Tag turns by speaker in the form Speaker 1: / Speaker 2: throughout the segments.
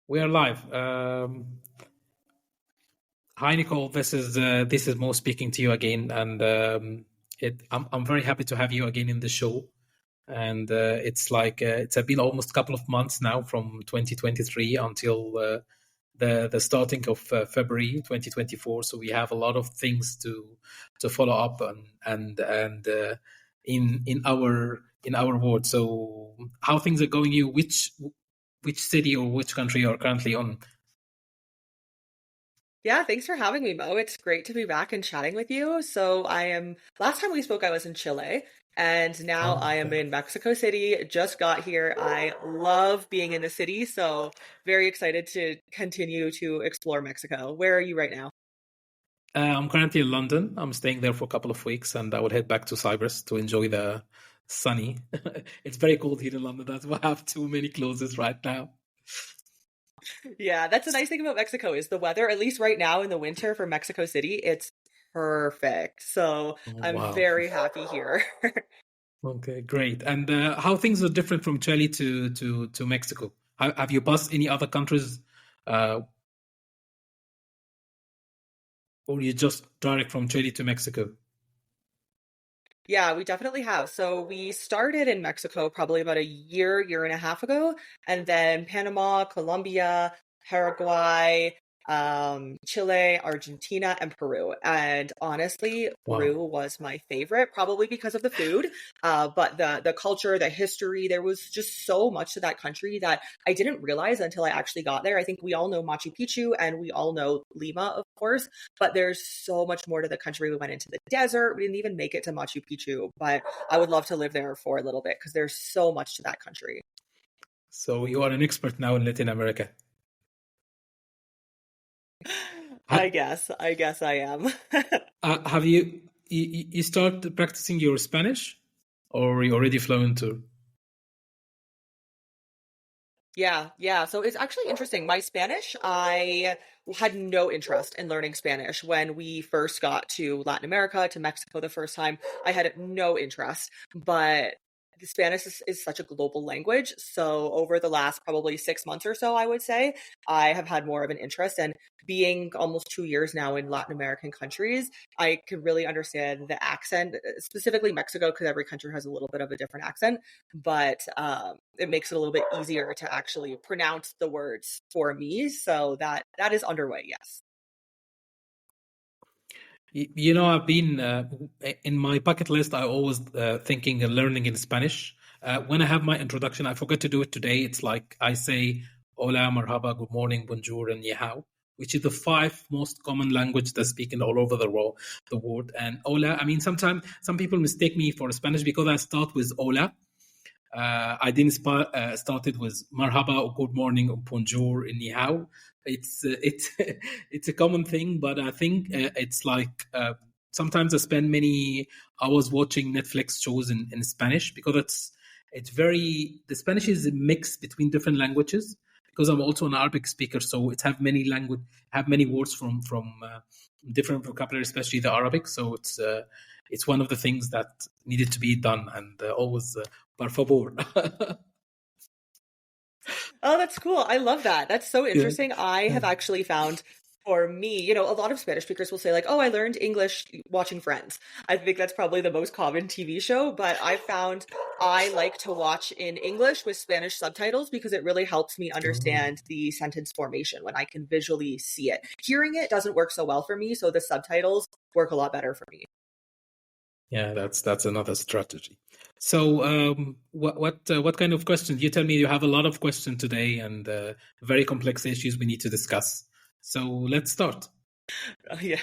Speaker 1: We are live. Hi, Nicole. This is Mo speaking to you again, and I'm very happy to have you again in the show. And it's been almost a couple of months now from 2023 until the starting of February 2024. So we have a lot of things to follow up and in our ward. So how things are going? You which city or which country you are currently on?
Speaker 2: Yeah, thanks for having me, Mo. It's great to be back and chatting with you. Last time we spoke, I was in Chile, and now
Speaker 1: Oh,
Speaker 2: I am
Speaker 1: okay.
Speaker 2: in Mexico City. Just got here. I love being in the city, so very excited to continue to explore Mexico. Where are you right now?
Speaker 1: I'm currently in London. I'm staying there for a couple of weeks, and I will head back to Cyprus to enjoy the sunny. It's very cold here in London. That's why I have too many clothes right now.
Speaker 2: Yeah, that's the nice thing about Mexico is the weather, at least right now in the winter for Mexico City, it's perfect. So
Speaker 1: Oh,
Speaker 2: I'm
Speaker 1: wow.
Speaker 2: very happy here.
Speaker 1: Okay, great. And how things are different from Chile to Mexico? Have you passed any other countries, uh, or you just direct from Chile to Mexico?
Speaker 2: Yeah, we definitely have. So we started in Mexico probably about a year and a half ago, and then Panama, Colombia, Paraguay, Chile, Argentina, and Peru. And honestly,
Speaker 1: Wow.
Speaker 2: Peru was my favorite, probably because of the food, but the culture, the history. There was just so much to that country that I didn't realize until I actually got there. I think we all know Machu Picchu and we all know Lima, of course, but there's so much more to the country. We went into the desert. We didn't even make it to Machu Picchu, but I would love to live there for a little bit because there's so much to that country.
Speaker 1: So you are an expert now in Latin America.
Speaker 2: I
Speaker 1: Ha-
Speaker 2: guess. I guess I am.
Speaker 1: have you start practicing your Spanish, or you already fluent to?
Speaker 2: Yeah, yeah. So it's actually interesting. My Spanish, I had no interest in learning Spanish when we first got to Latin America, to Mexico the first time. I had no interest, but the Spanish is such a global language. So over the last probably 6 months or so, I would say, I have had more of an interest. And being almost 2 years now in Latin American countries, I could really understand the accent, specifically Mexico, because every country has a little bit of a different accent, but it makes it a little bit easier to actually pronounce the words for me. So that is underway. Yes.
Speaker 1: I've been in my bucket list. I always thinking and learning in Spanish. When I have my introduction, I forgot to do it today. It's like I say "Hola, marhaba, good morning, bonjour, and ni hao," which is the five most common language that's spoken all over the world. And "Hola," I mean, sometimes some people mistake me for Spanish because I start with "Hola." I didn't started with marhaba or good morning or bonjour and ni hao. It's it's a common thing, but I think it's like sometimes I spend many hours watching Netflix shows in Spanish because it's very the Spanish is a mix between different languages because I'm also an Arabic speaker, so it have many words from different vocabulary, especially the Arabic. So it's one of the things that needed to be done and always por favor.
Speaker 2: Oh, that's cool. I love that. That's so
Speaker 1: Yeah.
Speaker 2: interesting. I have actually found for me, a lot of Spanish speakers will say like, "Oh, I learned English watching Friends." I think that's probably the most common TV show, but I found I like to watch in English with Spanish subtitles because it really helps me
Speaker 1: Oh,
Speaker 2: understand the sentence formation when I can visually see it. Hearing it doesn't work so well for me, so the subtitles work a lot better for me.
Speaker 1: yeah, that's another strategy. So, what kind of questions? You tell me you have a lot of questions today and very complex issues we need to discuss. So let's start.
Speaker 2: Yeah.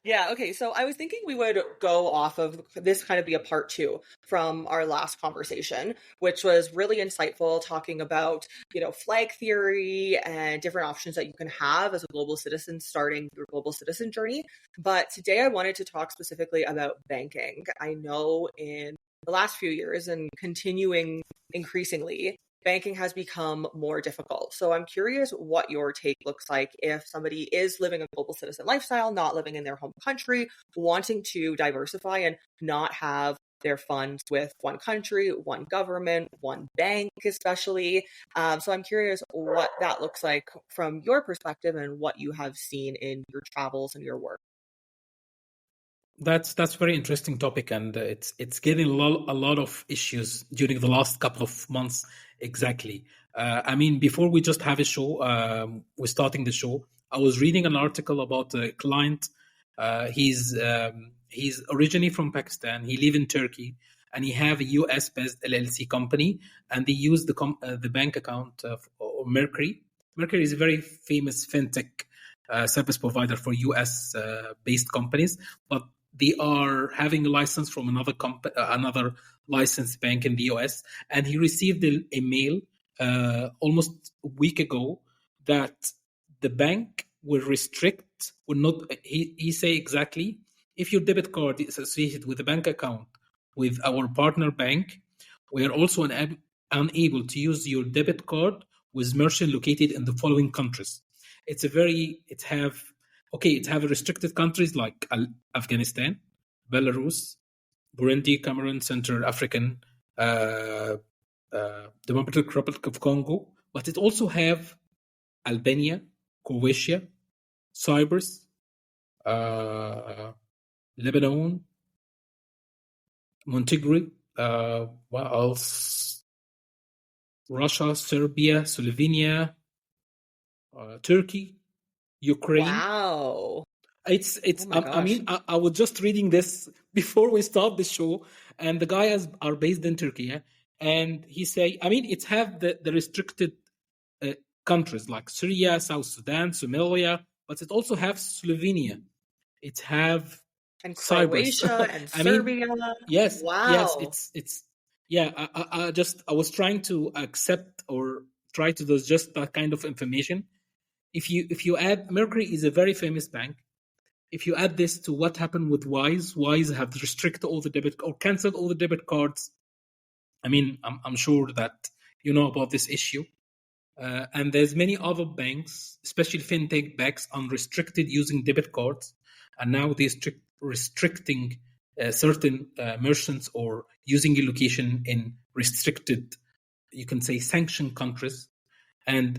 Speaker 2: Yeah, okay. So I was thinking we would go off of this kind of be a part two from our last conversation, which was really insightful talking about, flag theory and different options that you can have as a global citizen starting your global citizen journey. But today I wanted to talk specifically about banking. I know in the last few years and continuing increasingly, banking has become more difficult. So I'm curious what your take looks like if somebody is living a global citizen lifestyle, not living in their home country, wanting to diversify and not have their funds with one country, one government, one bank, especially. So I'm curious what that looks like from your perspective and what you have seen in your travels and your work.
Speaker 1: That's very interesting topic, and it's getting a lot of issues during the last couple of months. Exactly. I mean, before we just have a show, we're starting the show. I was reading an article about a client. He's originally from Pakistan. He live in Turkey, and he have a US based LLC company, and they use the bank account of Mercury. Mercury is a very famous fintech service provider for US based companies, but they are having a license from another licensed bank in the US, and he received a mail almost a week ago that the bank will not. He say exactly, if your debit card is associated with a bank account with our partner bank, we are also unable to use your debit card with merchant located in the following countries. It have restricted countries like Afghanistan, Belarus, Burundi, Cameroon, Central African, Democratic Republic of Congo, but it also have Albania, Croatia, Cyprus, Lebanon, Montenegro, what else? Russia, Serbia, Slovenia, Turkey, Ukraine.
Speaker 2: Wow.
Speaker 1: It's
Speaker 2: Oh my
Speaker 1: I
Speaker 2: gosh.
Speaker 1: mean, I was just reading this before we start the show, and the guys are based in Turkey, yeah? And he say, I mean, it's have the restricted uh, countries like Syria, South Sudan, Somalia, but it also have Slovenia. It have
Speaker 2: And
Speaker 1: Cyprus.
Speaker 2: Croatia and
Speaker 1: I mean,
Speaker 2: Serbia.
Speaker 1: yes,
Speaker 2: Wow.
Speaker 1: it's yeah. I was trying to accept or try to digest that kind of information. If you add, Mercury is a very famous bank. If you add this to what happened with Wise have restricted all the debit or canceled all the debit cards. I mean, I'm sure that you know about this issue. And there's many other banks, especially fintech banks, unrestricted using debit cards, and now they're restricting certain merchants or using your location in restricted, you can say, sanctioned countries. And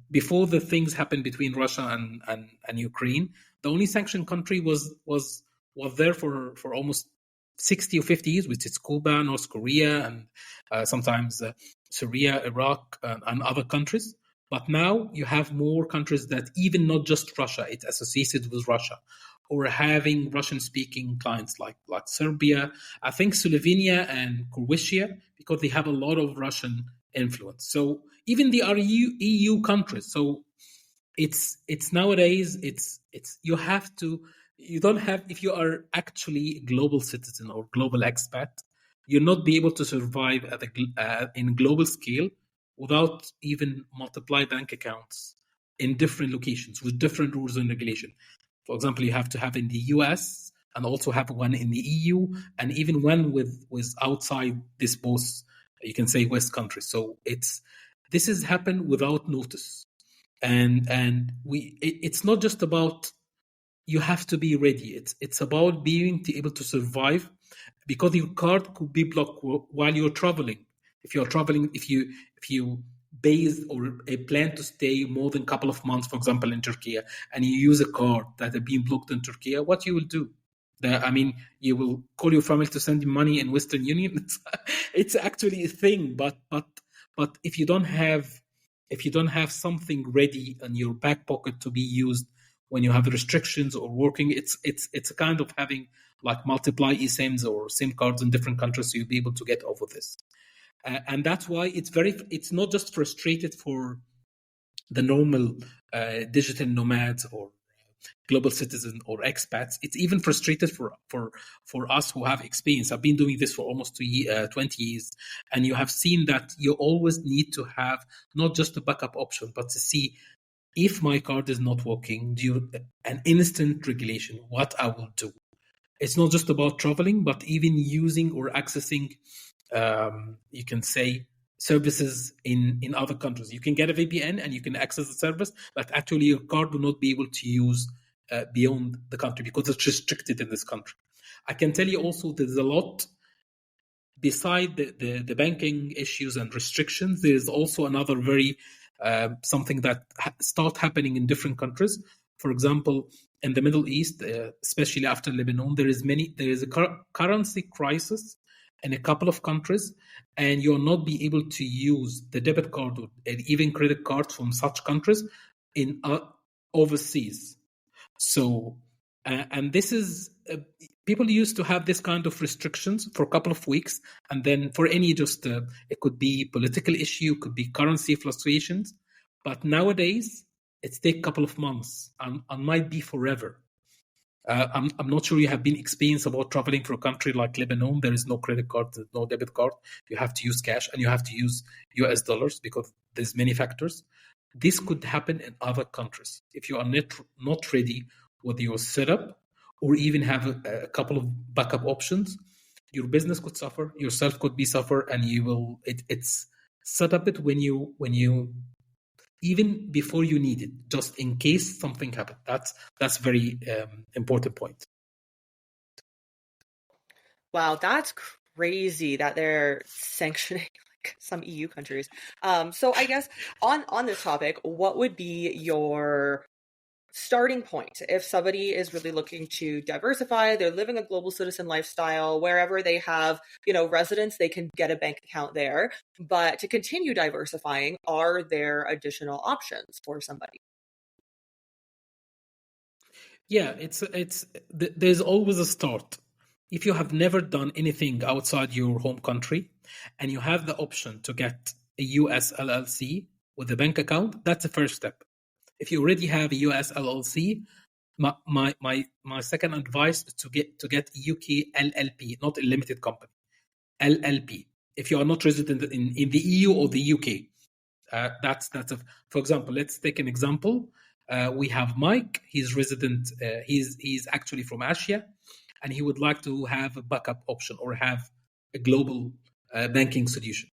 Speaker 1: before the things happened between Russia and Ukraine, the only sanctioned country was there for almost 60 or 50 years, which is Cuba, North Korea, and sometimes Syria, Iraq, and other countries. But now you have more countries that even not just Russia, it's associated with Russia, or having Russian-speaking clients like Serbia, I think Slovenia and Croatia, because they have a lot of Russian influence. So even the EU countries. So it's nowadays it's you don't have, if you are actually a global citizen or global expat, you'll not be able to survive in global scale without even multiply bank accounts in different locations with different rules and regulation. For example, you have to have in the US and also have one in the EU, and even one with outside this both, you can say, West countries. So this has happened without notice, and it's not just about you have to be ready. It's about being able to survive, because your card could be blocked while you're traveling. If you're traveling, if you base or a plan to stay more than a couple of months, for example, in Turkey, and you use a card that has been blocked in Turkey, what you will do? I mean, you will call your family to send you money in Western Union. It's actually a thing, but if you don't have something ready in your back pocket to be used when you have restrictions or working, it's a kind of having like multiply eSIMs or SIM cards in different countries, so you'll be able to get over this. And that's why it's not just frustrated for the normal digital nomads or global citizen or expats. It's even frustrated for us who have experience. I've been doing this for almost 20 years, and you have seen that you always need to have not just a backup option, but to see if my card is not working, an instant regulation, what I will do. It's not just about traveling, but even using or accessing, you can say, services in other countries. You can get a VPN and you can access the service, but actually your card will not be able to use beyond the country because it's restricted in this country. I can tell you also there's a lot beside the banking issues and restrictions. There is also another very something that start happening in different countries. For example, in the Middle East, especially after Lebanon, there is a currency crisis in a couple of countries, and you'll not be able to use the debit card and even credit cards from such countries in overseas. So, and this is people used to have this kind of restrictions for a couple of weeks, and then for any it could be political issue, could be currency fluctuations, but nowadays it's take a couple of months and might be forever. I'm not sure you have been experienced about traveling for a country like Lebanon. There is no credit card, no debit card. You have to use cash and you have to use US dollars because there's many factors. This could happen in other countries. If you are not ready with your setup or even have a couple of backup options, your business could suffer, yourself could be suffer, and you will. It's set up it when you even before you need it, just in case something happened. That's very important point.
Speaker 2: Wow, that's crazy that they're sanctioning like some EU countries. So I guess on this topic, what would be your starting point if somebody is really looking to diversify? They're living a global citizen lifestyle. Wherever they have residence, they can get a bank account there. But to continue diversifying, are there additional options for somebody?
Speaker 1: Yeah, there's always a start. If you have never done anything outside your home country and you have the option to get a US LLC with a bank account, that's the first step. If you already have a US LLC, my second advice is to get UK LLP, not a limited company, LLP. If you are not resident in the EU or the UK, for example. Let's take an example. We have Mike. He's resident. He's actually from Asia, and he would like to have a backup option or have a global banking solution.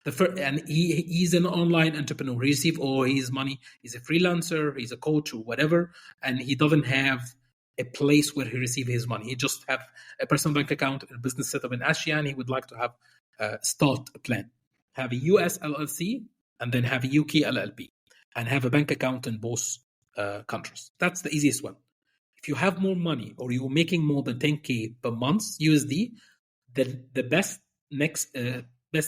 Speaker 1: And he's an online entrepreneur. He receives all his money. He's a freelancer. He's a coach or whatever, and he doesn't have a place where he receives his money. He just have a personal bank account, a business setup in Asia, and he would like to have start a plan. Have a US LLC and then have a UK LLP and have a bank account in both countries. That's the easiest one. If you have more money or you're making more than 10K per month USD, then the best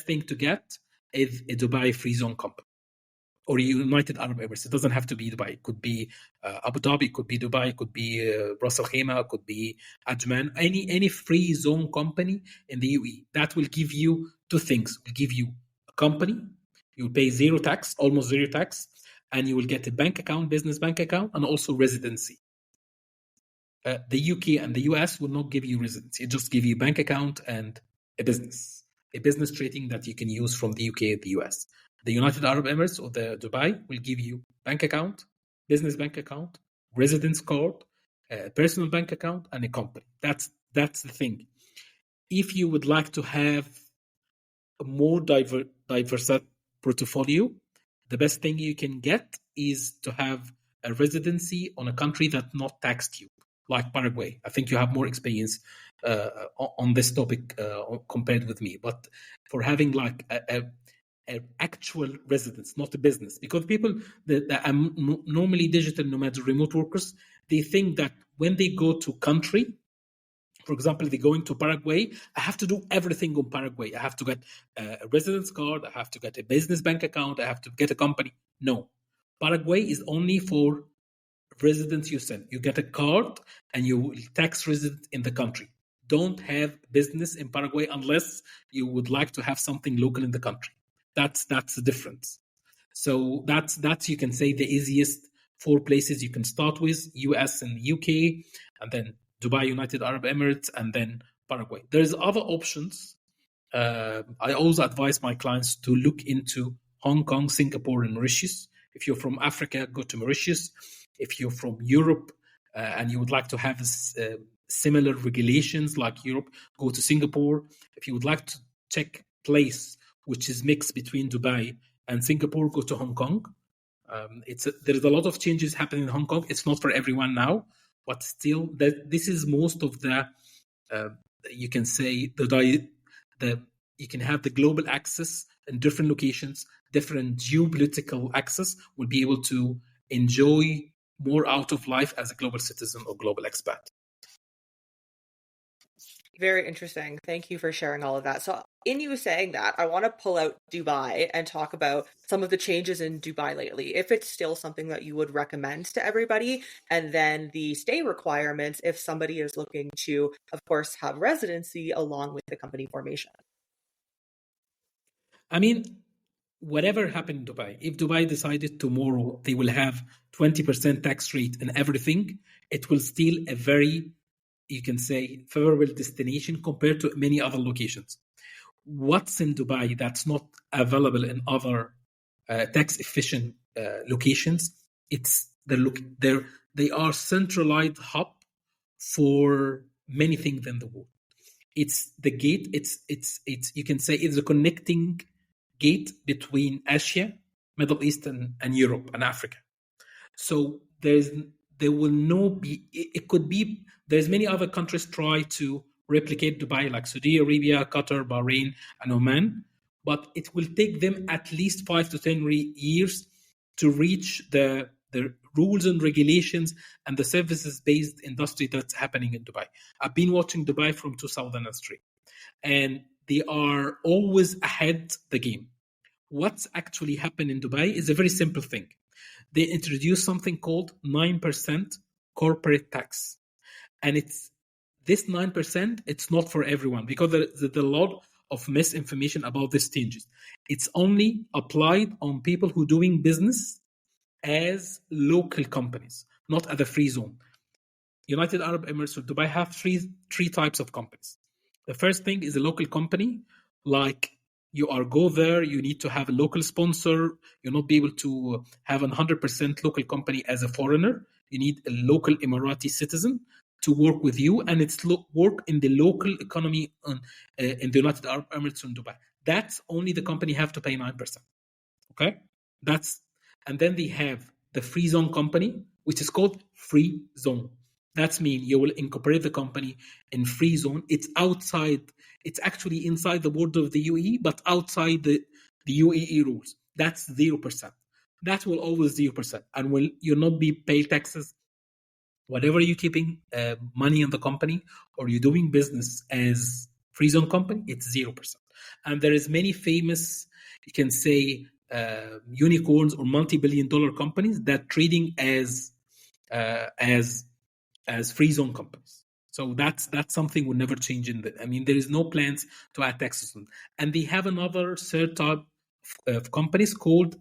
Speaker 1: thing to get is a Dubai free zone company or United Arab Emirates. It doesn't have to be Dubai. It could be Abu Dhabi, it could be Dubai, it could be Ras Al Khaimah, it could be Ajman, any free zone company in the UAE. That will give you two things. It will give you a company, you'll pay almost zero tax, and you will get a bank account, business bank account, and also residency. The UK and the US will not give you residency. It just give you bank account and a business trading that you can use from the UK and the US. The United Arab Emirates or the Dubai will give you bank account, business bank account, residence card, personal bank account, and a company. That's the thing. If you would like to have a more diverse portfolio, the best thing you can get is to have a residency on a country that not taxed you, like Paraguay. I think you have more experience on this topic compared with me. But for having like a actual residence, not a business, because people that are normally digital nomads or remote workers, they think that when they go to country, for example, they go into Paraguay, I have to do everything on Paraguay. I have to get a residence card. I have to get a business bank account. I have to get a company. No, Paraguay is only for residents you send. You get a card and you will tax resident in the country. Don't have business in Paraguay unless you would like to have something local in the country. That's the difference. So that's you can say the easiest 4 places you can start with: US and UK, and then Dubai, United Arab Emirates, and then Paraguay. There's other options. I always advise my clients to look into Hong Kong, Singapore, and Mauritius. If you're from Africa, go to Mauritius. If you're from Europe and you would like to have similar regulations like Europe, go to Singapore. If you would like to check place which is mixed between Dubai and Singapore, go to Hong Kong. There's a lot of changes happening in Hong Kong. It's not for everyone now, but still, this is most of the. You can say you can have the global access in different locations, different geopolitical access. Will be able to enjoy more out of life as a global citizen or global expat.
Speaker 2: Very interesting. Thank you for sharing all of that. So, in you saying that, I want to pull out Dubai and talk about some of the changes in Dubai lately, if it's still something that you would recommend to everybody, and then the stay requirements if somebody is looking to, of course, have residency along with the company formation.
Speaker 1: I mean, whatever happened in Dubai, if Dubai decided tomorrow they will have 20% tax rate and everything, it will still a very, you can say, favorable destination compared to many other locations. What's in Dubai that's not available in other tax efficient locations? It's they are centralized hub for many things in the world. It's the gate. It's you can say it's a connecting gate between Asia, Middle East, and Europe and Africa. So there will no be. It could be. There's many other countries try to replicate Dubai, like Saudi Arabia, Qatar, Bahrain, and Oman, but it will take them at least 5 to 10 years to reach the rules and regulations and the services-based industry that's happening in Dubai. I've been watching Dubai from 2003, and they are always ahead the game. What's actually happened in Dubai is a very simple thing. They introduced something called 9% corporate tax. And this 9%, it's not for everyone because there's a lot of misinformation about these changes. It's only applied on people who are doing business as local companies, not at the free zone. United Arab Emirates or Dubai have three types of companies. The first thing is a local company, like you go there, you need to have a local sponsor. You'll not be able to have a 100% local company as a foreigner. You need a local Emirati citizen to work with you, and it's work in the local economy in the United Arab Emirates and Dubai. That's only the company have to pay 9%. Okay, and then they have the free zone company, which is called free zone. That means you will incorporate the company in free zone. It's outside. It's actually inside the border of the UAE, but outside the UAE rules. That's 0%. That will always 0%, and will you not be pay taxes. Whatever you're keeping money in the company or you're doing business as free zone company, it's 0%. And there is many famous, you can say, unicorns or multi-billion-dollar companies that trading as free zone companies. So that's something will never change there is no plans to add taxes on. And they have another third type of companies called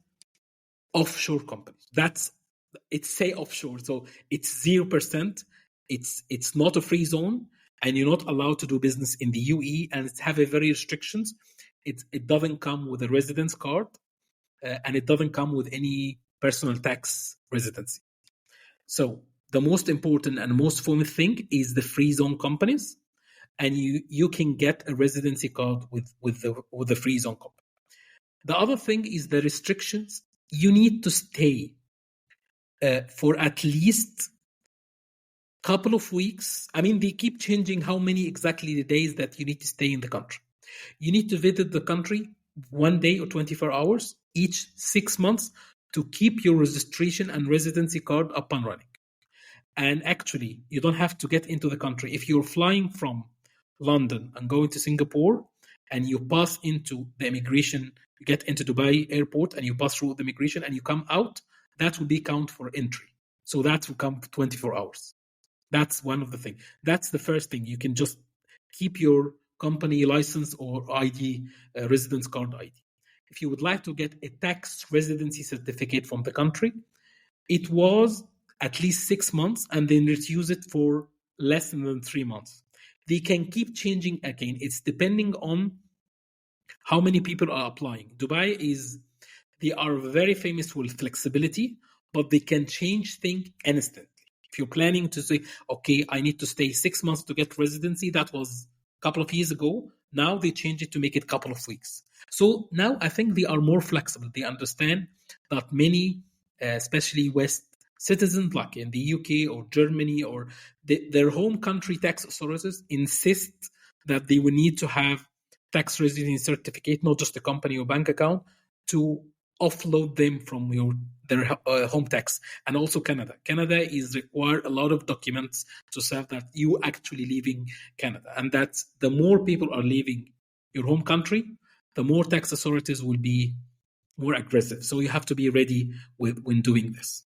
Speaker 1: offshore companies. It's say offshore, so it's 0%. It's not a free zone, and you're not allowed to do business in the UAE, and it have a very restrictions. It doesn't come with a residence card, and it doesn't come with any personal tax residency. So the most important and most common thing is the free zone companies, and you can get a residency card with the free zone company. The other thing is the restrictions. You need to stay for at least couple of weeks. They keep changing how many exactly the days that you need to stay in the country. You need to visit the country 1 day or 24 hours each 6 months to keep your registration and residency card up and running. And actually, you don't have to get into the country. If you're flying from London and going to Singapore and you pass into the immigration, you get into Dubai airport and you pass through the immigration and you come out, that will be count for entry. So that will come 24 hours. That's one of the things. That's the first thing. You can just keep your company license or ID, residence card ID. If you would like to get a tax residency certificate from the country, it was at least 6 months, and then use it for less than 3 months. They can keep changing again. It's depending on how many people are applying. Dubai they are very famous with flexibility, but they can change things instantly. If you're planning to say, okay, I need to stay 6 months to get residency, that was a couple of years ago. Now they change it to make it a couple of weeks. So now I think they are more flexible. They understand that many, especially West citizens, like in the UK or Germany or their home country tax authorities, insist that they will need to have tax residency certificate, not just a company or bank account, to offload them from their home tax. And also Canada. Canada is require a lot of documents to say that you actually leaving Canada. And that's the more people are leaving your home country, the more tax authorities will be more aggressive. So you have to be ready when doing this.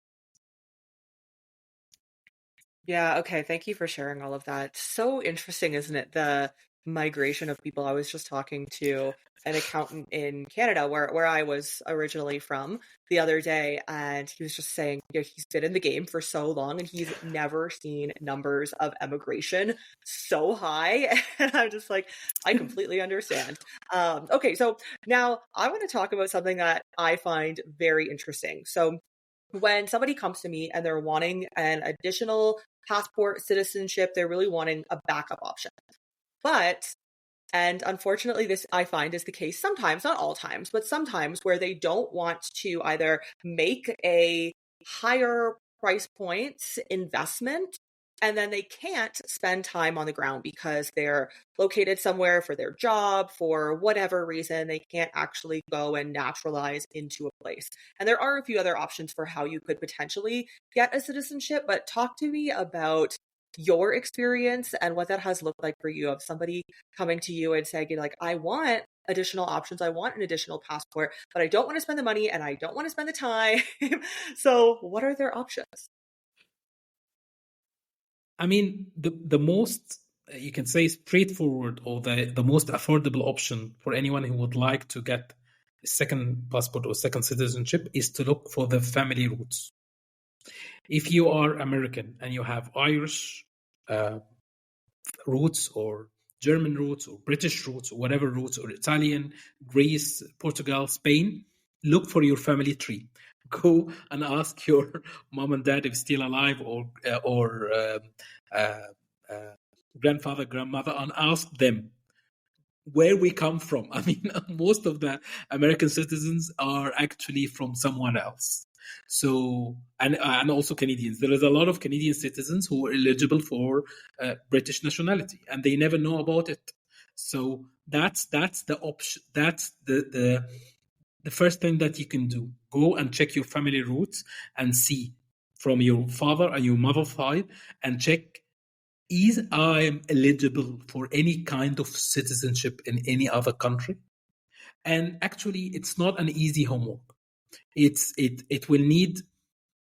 Speaker 2: Yeah, okay. Thank you for sharing all of that. So interesting, isn't it? The migration of people. I was just talking to an accountant in Canada where I was originally from the other day, and he was just saying, he's been in the game for so long and he's never seen numbers of emigration so high. And I'm just like, I completely understand. Okay, so now I want to talk about something that I find very interesting. So when somebody comes to me and they're wanting an additional passport, citizenship, they're really wanting a backup option. And unfortunately, this I find is the case sometimes, not all times, but sometimes where they don't want to either make a higher price point investment and then they can't spend time on the ground because they're located somewhere for their job, for whatever reason, they can't actually go and naturalize into a place. And there are a few other options for how you could potentially get a citizenship, but talk to me about your experience and what that has looked like for you of somebody coming to you and saying, like, I want additional options. I want an additional passport, but I don't want to spend the money and I don't want to spend the time. So what are their options?
Speaker 1: I mean, the most, you can say, straightforward or the most affordable option for anyone who would like to get a second passport or second citizenship is to look for the family roots. If you are American and you have Irish roots or German roots or British roots or whatever roots, or Italian, Greece, Portugal, Spain, look for your family tree. Go and ask your mom and dad if still alive, or grandfather, grandmother, and ask them where we come from. I mean, most of the American citizens are actually from someone else. So, and also Canadians. There is a lot of Canadian citizens who are eligible for British nationality, and they never know about it. So that's the option. That's the first thing that you can do. Go and check your family roots and see from your father and your mother's side, and check, is I am eligible for any kind of citizenship in any other country? And actually, it's not an easy homework. It will need,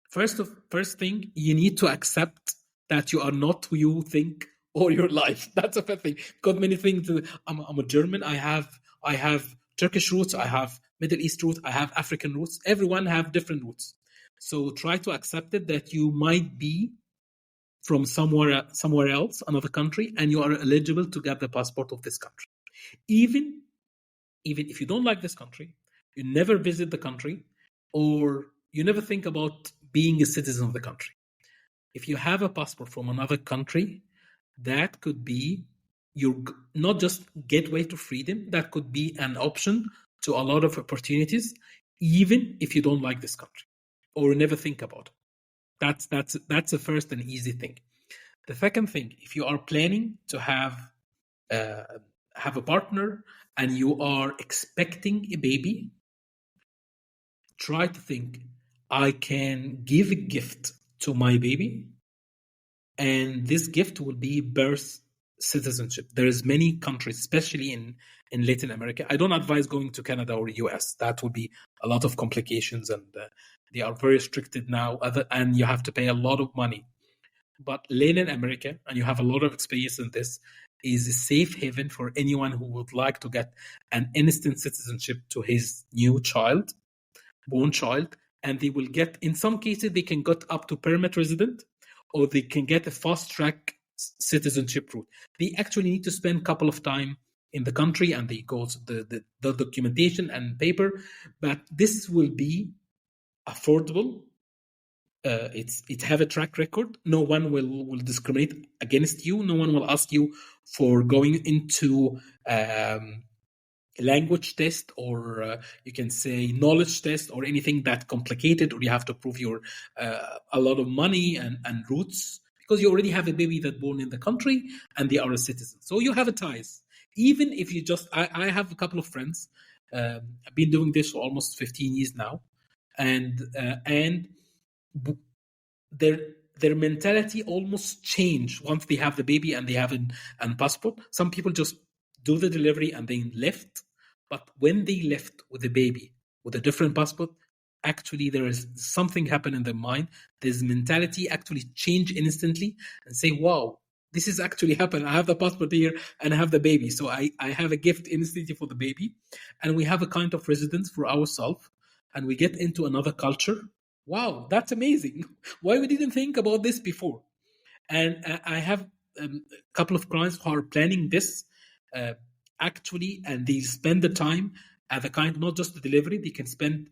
Speaker 1: first thing, you need to accept that you are not who you think all your life. That's the first thing. Got many things. I'm a German. I have Turkish roots. I have Middle East roots. I have African roots. Everyone have different roots. So try to accept it that you might be from somewhere else, another country, and you are eligible to get the passport of this country. Even if you don't like this country, you never visit the country, or you never think about being a citizen of the country. If you have a passport from another country, that could be your not just gateway to freedom, that could be an option to a lot of opportunities, even if you don't like this country or never think about it. That's the first and easy thing. The second thing, if you are planning to have a partner and you are expecting a baby, try to think, I can give a gift to my baby, and this gift will be birth citizenship. There is many countries, especially in Latin America. I don't advise going to Canada or US. That would be a lot of complications, and they are very restricted now, and you have to pay a lot of money. But Latin America, and you have a lot of experience in this, is a safe haven for anyone who would like to get an instant citizenship to his new child, born child, and they will get, in some cases, they can get up to permanent resident, or they can get a fast-track citizenship route. They actually need to spend a couple of time in the country, and they go to the documentation and paper, but this will be affordable. It have a track record. No one will discriminate against you. No one will ask you for going into language test, or you can say knowledge test, or anything that complicated, or you have to prove your a lot of money and roots, because you already have a baby that born in the country and they are a citizen. So you have a ties. Even if you just, I have a couple of friends. I've been doing this for almost 15 years now, and their mentality almost change once they have the baby and they have an passport. Some people just do the delivery and then left, but when they left with the baby with a different passport, actually there is something happen in their mind. This mentality actually change instantly and say, wow, this is actually happened. I have the passport here and I have the baby, so I have a gift instantly for the baby, and we have a kind of residence for ourselves, and we get into another culture. Wow, that's amazing. Why we didn't think about this before? And I have a couple of clients who are planning this actually, and they spend the time at the kind, not just the delivery, they can spend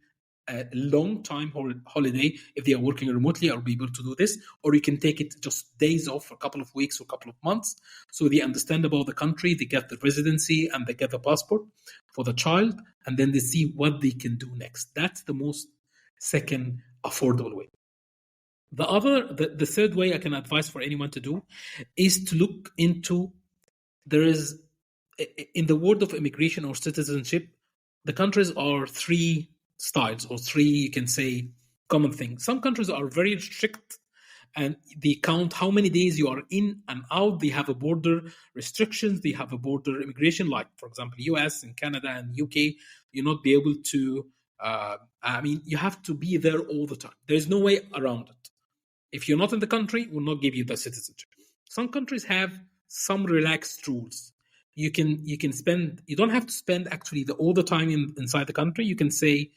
Speaker 1: a long time holiday if they are working remotely, or be able to do this, or you can take it just days off for a couple of weeks or a couple of months, so they understand about the country, they get the residency and they get the passport for the child, and then they see what they can do next. That's the most second affordable way. The third way I can advise for anyone to do is to look into, there is, in the world of immigration or citizenship, the countries are three styles, or three, you can say, common things. Some countries are very strict and they count how many days you are in and out. They have a border restrictions, they have a border immigration, like for example US and Canada and UK. You'll not be able to you have to be there all the time. There's no way around it. If you're not in the country, will not give you the citizenship. Some countries have some relaxed rules. You can spend, you don't have to spend actually all the time inside the country. You can say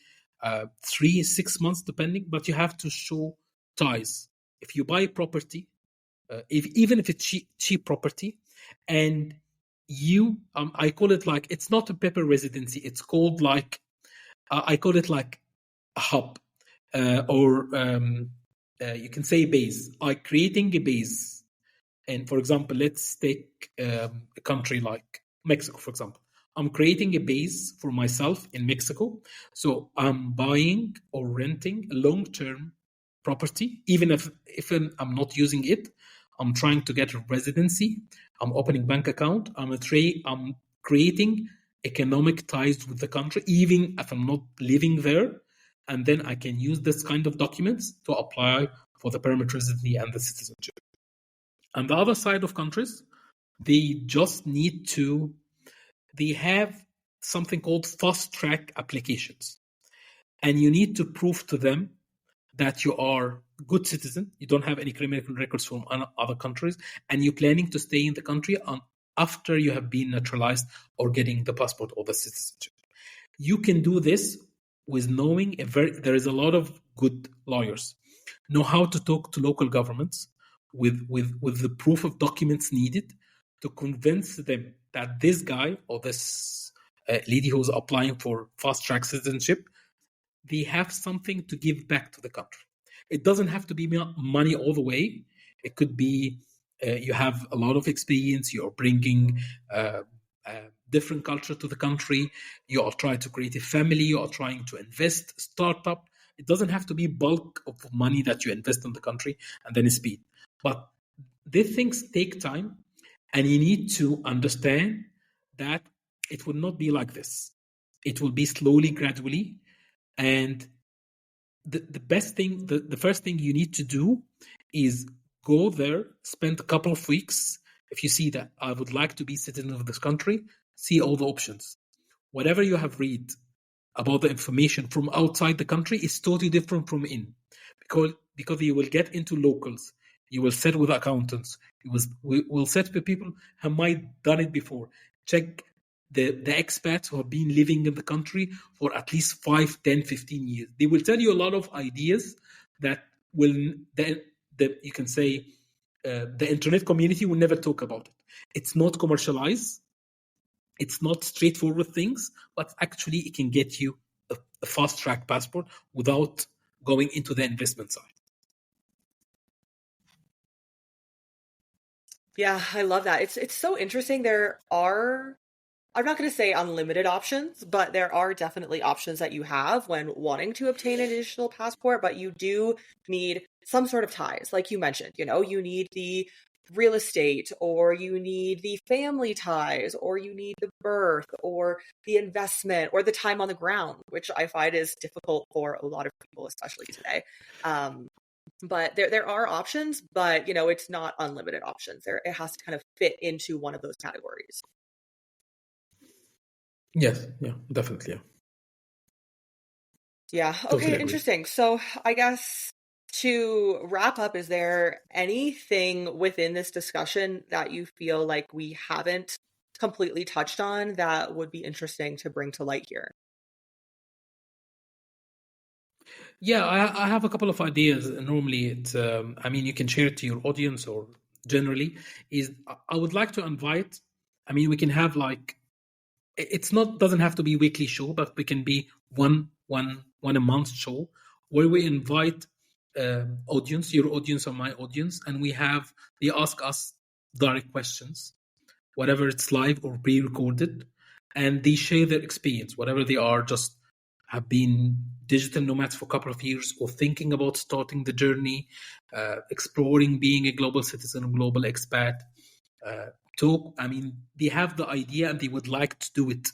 Speaker 1: 3-6 months depending, but you have to show ties. If you buy property, even if it's cheap property, and you I call it like, it's not a paper residency, it's called like I call it like a hub, or you can say base, like creating a base. And for example, let's take a country like Mexico, for example. I'm creating a base for myself in Mexico. So I'm buying or renting a long-term property, even if I'm not using it. I'm trying to get a residency. I'm opening bank account. I'm creating economic ties with the country, even if I'm not living there. And then I can use this kind of documents to apply for the permanent residency and the citizenship. On the other side of countries, they just need to, they have something called fast track applications. And you need to prove to them that you are a good citizen, you don't have any criminal records from other countries, and you're planning to stay in the country after you have been naturalized or getting the passport or the citizenship. You can do this with knowing there is a lot of good lawyers, know how to talk to local governments with the proof of documents needed to convince them that this guy or this lady who's applying for fast track citizenship, they have something to give back to the country. It doesn't have to be money all the way. It could be you have a lot of experience, you're bringing different culture to the country, you are trying to create a family, you are trying to invest, startup. It doesn't have to be bulk of money that you invest in the country and then speed. But these things take time, and you need to understand that it will not be like this. It will be slowly, gradually. And the best thing, the first thing you need to do is go there, spend a couple of weeks. If you see that I would like to be citizen of this country, see all the options. Whatever you have read about the information from outside the country is totally different from in, because you will get into locals, you will sit with accountants, you will sit with people who might done it before. Check the expats who have been living in the country for at least 5, 10, 15 years. They will tell you a lot of ideas that will you can say the internet community will never talk about it. It's not commercialized. It's not straightforward things, but actually it can get you a fast track passport without going into the investment side.
Speaker 2: Yeah, I love that. It's so interesting. There are, I'm not going to say unlimited options, but there are definitely options that you have when wanting to obtain an additional passport, but you do need some sort of ties. Like you mentioned, you need the real estate, or you need the family ties, or you need the birth, or the investment, or the time on the ground, which I find is difficult for a lot of people, especially today. Um, but there are options, but it's not unlimited options. It has to kind of fit into one of those categories.
Speaker 1: Yes, yeah, definitely, yeah,
Speaker 2: Yeah.
Speaker 1: totally
Speaker 2: Okay,
Speaker 1: agree.
Speaker 2: interesting. So I guess to wrap up, is there anything within this discussion that you feel like we haven't completely touched on that would be interesting to bring to light here?
Speaker 1: Yeah, I have a couple of ideas. Normally, I mean, you can share it to your audience or generally. I would like to invite. I mean, we can have like it's not doesn't have to be weekly show, but we can be one a month show where we invite audience, your audience or my audience, and they ask us direct questions, whatever it's live or pre-recorded, and they share their experience, whatever they are, just have been digital nomads for a couple of years or thinking about starting the journey, exploring being a global citizen, global expat. Uh, I mean, they have the idea and they would like to do it,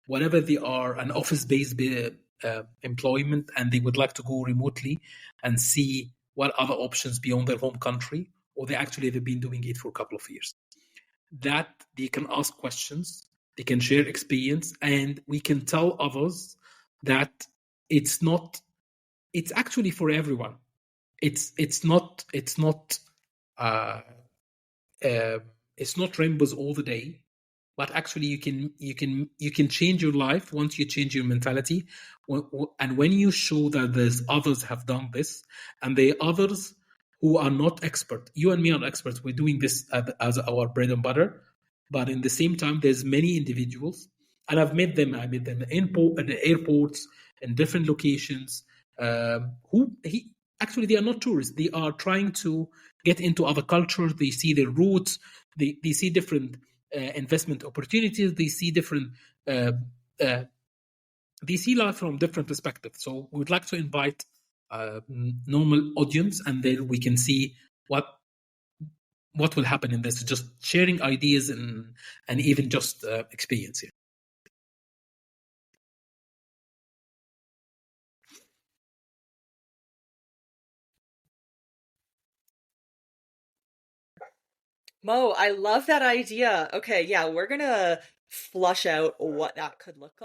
Speaker 1: whatever they are, an office-based employment, and they would like to go remotely and see what other options beyond their home country, or they've been doing it for a couple of years, that they can ask questions, they can share experience, and we can tell others that it's not, it's actually for everyone. It's not uh, uh, it's not rainbows all the day, but actually you can change your life once you change your mentality. And when you show that there's others have done this, and the others who are not expert, you and me are experts, we're doing this as our bread and butter, but in the same time there's many individuals, and I met them in the airports, in different locations, who he actually they are not tourists, they are trying to get into other cultures, they see their roots, they see different investment opportunities, they see different uh, uh, they see life from different perspectives. So we would like to invite normal audience, and then we can see what what will happen in this, just sharing ideas and even just experience here.
Speaker 2: Mo, I love that idea. Okay, yeah, we're gonna flush out what that could look like.